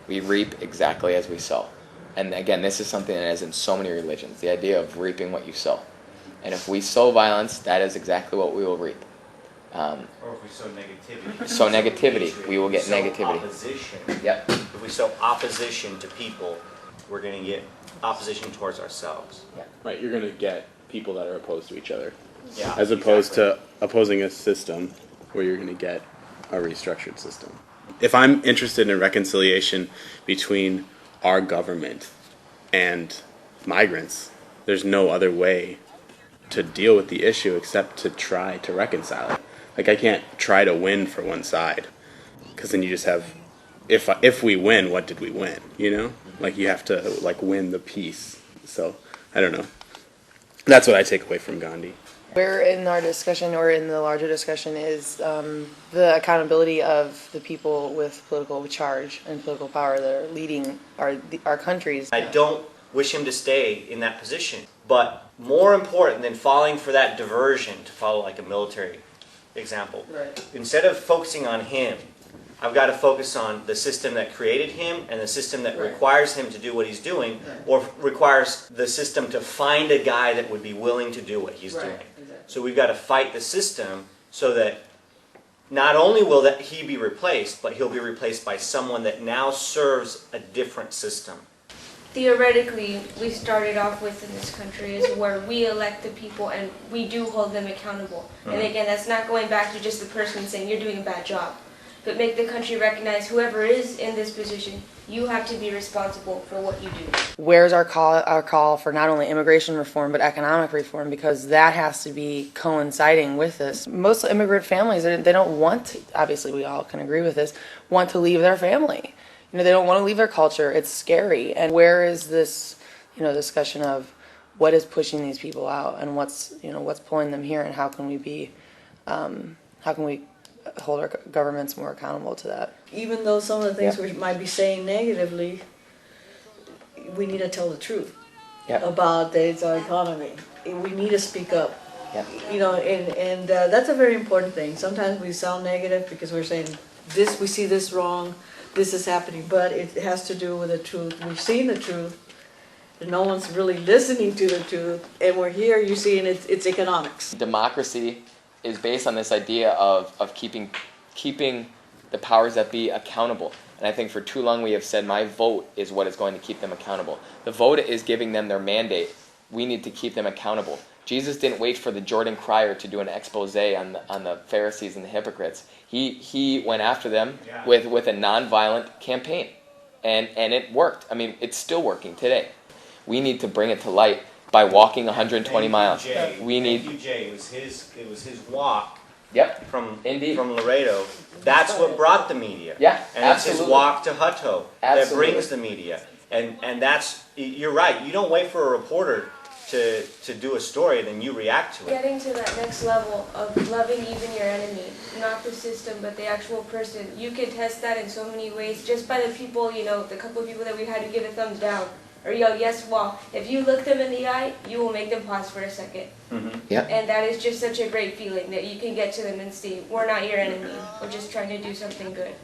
We reap exactly as we sow. And again, this is something that is in so many religions, the idea of reaping what you sow. And if we sow violence, that is exactly what we will reap. Or if we sow negativity. Sow negativity, we will get negativity. Opposition. Yep. If we sow opposition to people, we're going to get opposition towards ourselves. Yeah. Right, you're going to get people that are opposed to each other. Yeah, As opposed to opposing a system where you're going to get a restructured system. If I'm interested in reconciliation between our government and migrants, there's no other way to deal with the issue except to try to reconcile it. Like, I can't try to win for one side, because then you just have, if we win, what did we win, you know? Like, you have to, like, win the peace. So, I don't know. That's what I take away from Gandhi. Where in our discussion, or in the larger discussion, is the accountability of the people with political charge and political power that are leading our countries. I don't wish him to stay in that position, but more important than falling for that diversion, to follow like a military example, Right. Instead of focusing on him, I've got to focus on the system that created him and the system that Right. requires him to do what he's doing, Right. or requires the system to find a guy that would be willing to do what he's Right. doing. Exactly. So we've got to fight the system so that not only will that he be replaced, but he'll be replaced by someone that now serves a different system. Theoretically, we started off with in this country is where we elect the people and we do hold them accountable. And again, that's not going back to just the person saying you're doing a bad job, but make the country recognize whoever is in this position, you have to be responsible for what you do. Where's our call for not only immigration reform but economic reform, because that has to be coinciding with this. Most immigrant families, they don't want to, obviously we all can agree with this, want to leave their family. You know, they don't want to leave their culture. It's scary. And where is this, discussion of what is pushing these people out and what's pulling them here, and how can we hold our governments more accountable to that? Even though some of the things we might be saying negatively, we need to tell the truth about that it's our economy. We need to speak up. And that's a very important thing. Sometimes we sound negative because we're saying this, we see this wrong, this is happening, but it has to do with the truth. We've seen the truth, and no one's really listening to the truth, and we're here, you're seeing it's economics. Democracy is based on this idea of keeping the powers that be accountable. And I think for too long we have said my vote is what is going to keep them accountable. The vote is giving them their mandate. We need to keep them accountable. Jesus didn't wait for the Jordan crier to do an expose on the Pharisees and the hypocrites. He went after them with a nonviolent campaign. And it worked. I mean, it's still working today. We need to bring it to light by walking 120 miles. Jay. It was his walk from Laredo. That's what brought the media. Yeah, and absolutely. It's his walk to Hutto that Absolutely. brings the media. And that's, you're right, you don't wait for a reporter to do a story and then you react to it. Getting to that next level of loving even your enemy, not the system, but the actual person. You can test that in so many ways, just by the people, the couple of people that we had to give a thumbs down or yell yes wall. If you look them in the eye, you will make them pause for a second. Mm-hmm. Yeah. And that is just such a great feeling that you can get to them and see, we're not your enemy, we're just trying to do something good.